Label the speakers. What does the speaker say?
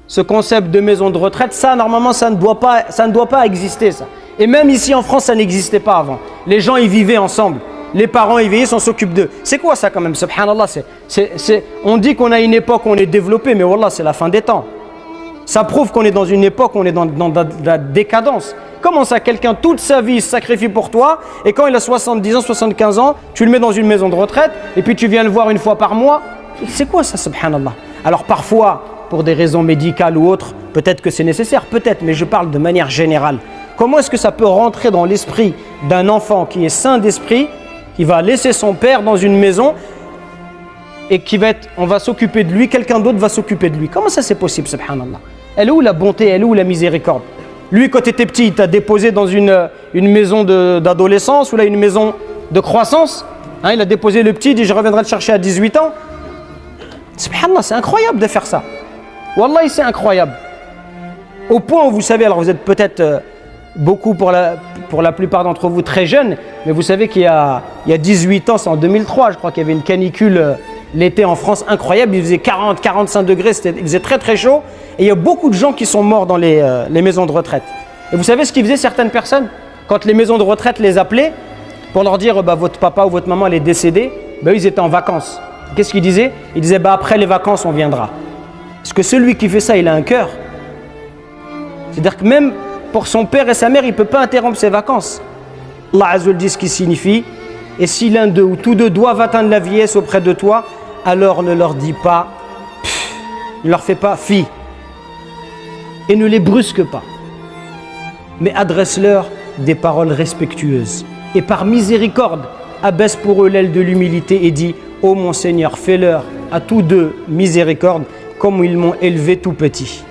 Speaker 1: ce concept de maison de retraite, ça, normalement, ça ne doit pas exister, ça. Et même ici en France, ça n'existait pas avant. Les gens y vivaient ensemble. Les parents y vieillissent, on s'occupe d'eux. C'est quoi ça quand même? Subhanallah, on dit qu'on a une époque où on est développé, mais wallah, c'est la fin des temps. Ça prouve qu'on est dans une époque où on est dans la décadence. Comment ça, quelqu'un toute sa vie se sacrifie pour toi, et quand il a 70 ans, 75 ans, tu le mets dans une maison de retraite, et puis tu viens le voir une fois par mois? C'est quoi ça, subhanallah? Alors parfois, pour des raisons médicales ou autres, peut-être que c'est nécessaire, peut-être, mais je parle de manière générale. Comment est-ce que ça peut rentrer dans l'esprit d'un enfant qui est sain d'esprit, qui va laisser son père dans une maison et on va s'occuper de lui, quelqu'un d'autre va s'occuper de lui? Comment ça c'est possible, subhanallah? Elle est où la bonté, elle est où la miséricorde? Lui, quand tu étais petit, il t'a déposé dans une maison d'adolescence ou là une maison de croissance. Hein, il a déposé le petit, il dit je reviendrai le chercher à 18 ans. Subhanallah, c'est incroyable de faire ça. Wallahi, c'est incroyable. Au point où vous savez, alors vous êtes peut-être beaucoup pour la plupart d'entre vous très jeunes, mais vous savez qu'il y a 18 ans, c'est en 2003, je crois qu'il y avait une canicule l'été en France incroyable, il faisait 40-45 degrés, il faisait très très chaud, et il y a beaucoup de gens qui sont morts dans les maisons de retraite. Et vous savez ce qu'ils faisaient certaines personnes? Quand les maisons de retraite les appelaient pour leur dire votre papa ou votre maman elle est décédée, ils étaient en vacances. Qu'est-ce qu'ils disaient? Ils disaient après les vacances on viendra. Parce que celui qui fait ça, il a un cœur. C'est-à-dire que même pour son père et sa mère, il ne peut pas interrompre ses vacances. Allah Azza wa Jalla dit ce qui signifie: et si l'un d'eux ou tous deux doivent atteindre la vieillesse auprès de toi, alors ne leur dis pas, ne leur fais pas fi, et ne les brusque pas, mais adresse-leur des paroles respectueuses. Et par miséricorde, abaisse pour eux l'aile de l'humilité et dis: ô mon Seigneur, fais-leur à tous deux miséricorde, comme ils m'ont élevé tout petit.